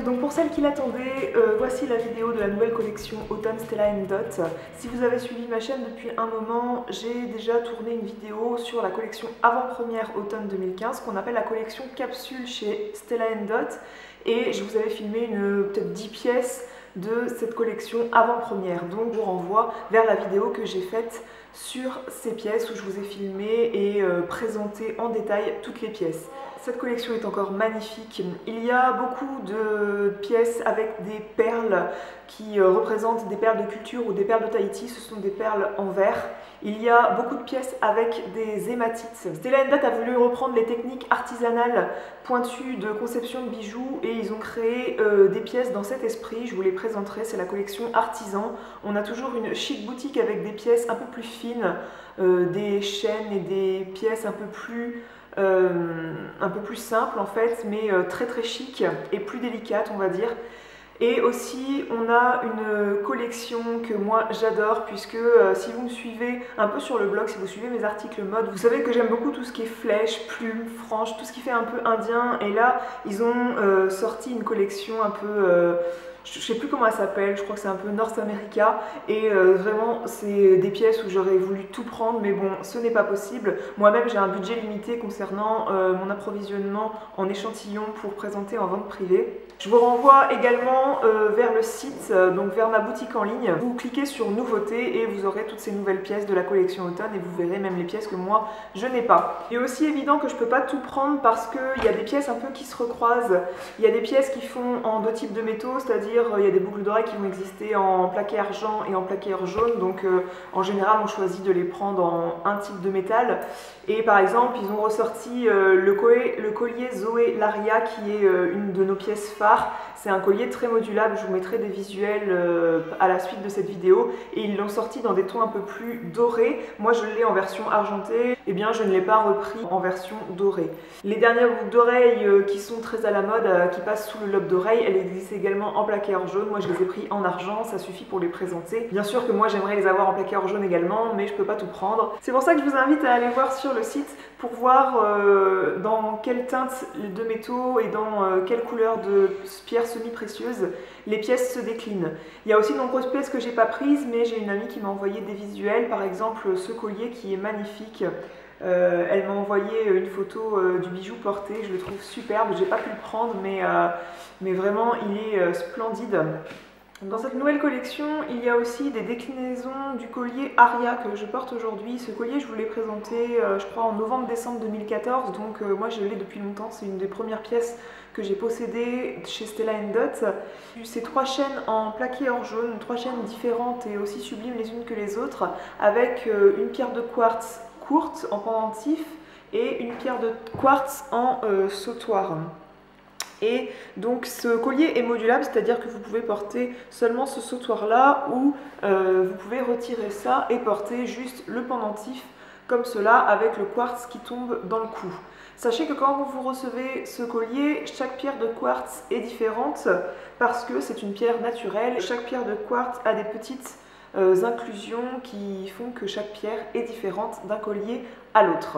donc pour celles qui l'attendaient, voici la vidéo de la nouvelle collection Automne Stella & Dot. Si vous avez suivi ma chaîne depuis un moment, j'ai déjà tourné une vidéo sur la collection avant-première Automne 2015 qu'on appelle la collection Capsule chez Stella & Dot, et je vous avais filmé peut-être 10 pièces de cette collection avant-première. Donc je vous renvoie vers la vidéo que j'ai faite sur ces pièces où je vous ai filmé et présenté en détail toutes les pièces. Cette collection est encore magnifique. Il y a beaucoup de pièces avec des perles qui représentent des perles de culture ou des perles de Tahiti. Ce sont des perles en verre. Il y a beaucoup de pièces avec des hématites. Stella & Dot a voulu reprendre les techniques artisanales pointues de conception de bijoux et ils ont créé des pièces dans cet esprit. Je vous les présenterai, c'est la collection Artisan. On a toujours une chic boutique avec des pièces un peu plus fines, des chaînes et des pièces un peu plus simples en fait, mais très très chic et plus délicates on va dire. Et aussi on a une collection que moi j'adore, puisque si vous me suivez un peu sur le blog, si vous suivez mes articles mode, vous savez que j'aime beaucoup tout ce qui est flèche, plume, frange, tout ce qui fait un peu indien. Et là ils ont sorti une collection un peu... je sais plus comment elle s'appelle, je crois que c'est un peu North America, et vraiment c'est des pièces où j'aurais voulu tout prendre, mais bon, ce n'est pas possible. Moi-même j'ai un budget limité concernant mon approvisionnement en échantillons pour présenter en vente privée. Je vous renvoie également vers le site, donc vers ma boutique en ligne. Vous cliquez sur nouveautés et vous aurez toutes ces nouvelles pièces de la collection automne, et vous verrez même les pièces que moi je n'ai pas. Il est aussi évident que je ne peux pas tout prendre parce qu'il y a des pièces un peu qui se recroisent. Il y a des pièces qui font en deux types de métaux, c'est-à-dire il y a des boucles d'oreilles qui vont exister en plaqué argent et en plaqué jaune, donc en général on choisit de les prendre en un type de métal. Et par exemple ils ont ressorti le collier Zoé Laria, qui est une de nos pièces phares. C'est un collier très modulable, je vous mettrai des visuels à la suite de cette vidéo, et ils l'ont sorti dans des tons un peu plus dorés. Moi je l'ai en version argentée, et bien je ne l'ai pas repris en version dorée. Les dernières boucles d'oreilles qui sont très à la mode, qui passent sous le lobe d'oreille, elles existent également en plaqué jaune. Moi je les ai pris en argent, ça suffit pour les présenter. Bien sûr que moi j'aimerais les avoir en plaqué jaune également, mais je peux pas tout prendre. C'est pour ça que je vous invite à aller voir sur le site pour voir dans quelle teinte de métaux et dans quelle couleur de pierres semi-précieuses les pièces se déclinent. Il y a aussi de nombreuses pièces que j'ai pas prises, mais j'ai une amie qui m'a envoyé des visuels, par exemple ce collier qui est magnifique. Elle m'a envoyé une photo du bijou porté, je le trouve superbe. J'ai pas pu le prendre, mais vraiment il est splendide. Dans cette nouvelle collection, il y a aussi des déclinaisons du collier Aria que je porte aujourd'hui. Ce collier, je vous l'ai présenté, je crois, en novembre-décembre 2014, donc moi je l'ai depuis longtemps. C'est une des premières pièces que j'ai possédées chez Stella & Dot. Ces trois chaînes en plaqué or jaune, trois chaînes différentes et aussi sublimes les unes que les autres, avec une pierre de quartz courte en pendentif et une pierre de quartz en sautoir. Et donc ce collier est modulable, c'est-à-dire que vous pouvez porter seulement ce sautoir là, ou vous pouvez retirer ça et porter juste le pendentif comme cela avec le quartz qui tombe dans le cou. Sachez que quand vous recevez ce collier, chaque pierre de quartz est différente parce que c'est une pierre naturelle. Chaque pierre de quartz a des petites inclusions qui font que chaque pierre est différente d'un collier à l'autre.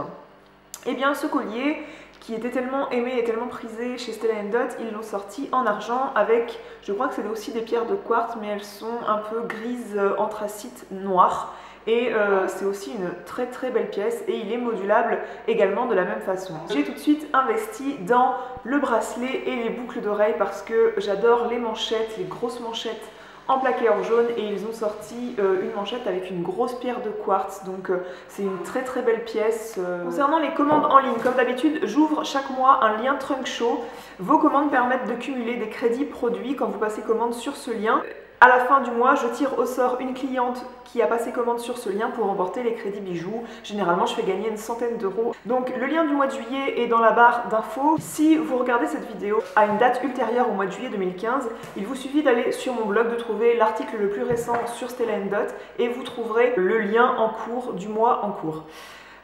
Et bien ce collier, qui était tellement aimé et tellement prisé chez Stella & Dot, ils l'ont sorti en argent avec, je crois que c'est aussi des pierres de quartz, mais elles sont un peu grises, anthracite, noires. Et c'est aussi une très très belle pièce, et il est modulable également de la même façon. J'ai tout de suite investi dans le bracelet et les boucles d'oreilles parce que j'adore les manchettes, les grosses manchettes en plaqué or jaune, et ils ont sorti une manchette avec une grosse pierre de quartz, donc c'est une très très belle pièce. Concernant les commandes en ligne, comme d'habitude, j'ouvre chaque mois un lien Trunk Show. Vos commandes permettent de cumuler des crédits produits quand vous passez commande sur ce lien. À la fin du mois, je tire au sort une cliente qui a passé commande sur ce lien pour remporter les crédits bijoux. Généralement, je fais gagner une centaine d'euros. Donc le lien du mois de juillet est dans la barre d'infos. Si vous regardez cette vidéo à une date ultérieure au mois de juillet 2015, il vous suffit d'aller sur mon blog, de trouver l'article le plus récent sur Stella & Dot, et vous trouverez le lien en cours du mois en cours.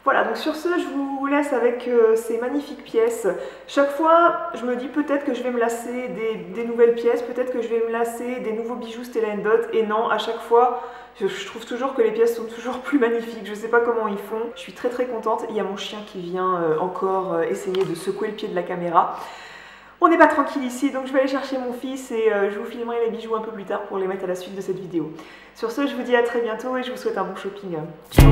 Voilà, donc sur ce, je vous laisse avec ces magnifiques pièces. Chaque fois, je me dis peut-être que je vais me lasser des nouvelles pièces, peut-être que je vais me lasser des nouveaux bijoux Stella & Dot, et non, à chaque fois, je trouve toujours que les pièces sont toujours plus magnifiques. Je sais pas comment ils font, je suis très très contente. Il y a mon chien qui vient encore essayer de secouer le pied de la caméra. On n'est pas tranquille ici, donc je vais aller chercher mon fils et je vous filmerai les bijoux un peu plus tard pour les mettre à la suite de cette vidéo. Sur ce, je vous dis à très bientôt et je vous souhaite un bon shopping. Ciao.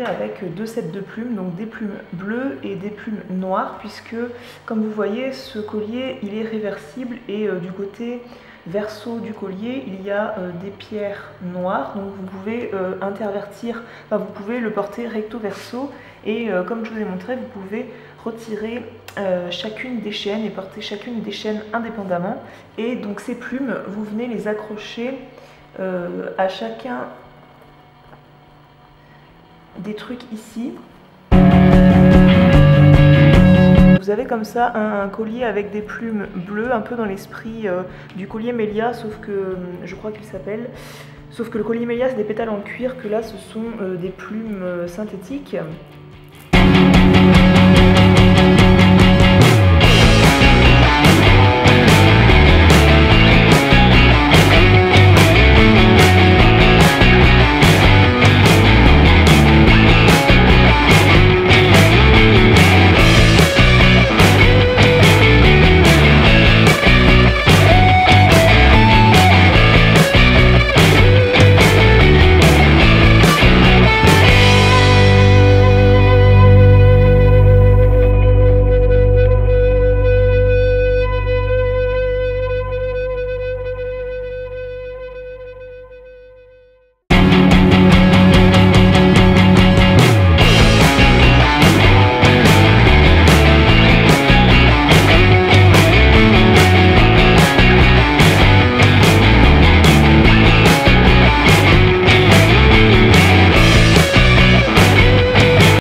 avec deux sets de plumes, donc des plumes bleues et des plumes noires, puisque comme vous voyez ce collier il est réversible et du côté verso du collier il y a des pierres noires, donc vous pouvez intervertir, enfin vous pouvez le porter recto verso et comme je vous ai montré vous pouvez retirer chacune des chaînes et porter chacune des chaînes indépendamment, et donc ces plumes vous venez les accrocher à chacun des trucs ici. Vous avez comme ça un collier avec des plumes bleues, un peu dans l'esprit du collier Mélia, sauf que je crois qu'il s'appelle. Sauf que le Colimélia c'est des pétales en cuir, que là ce sont des plumes synthétiques.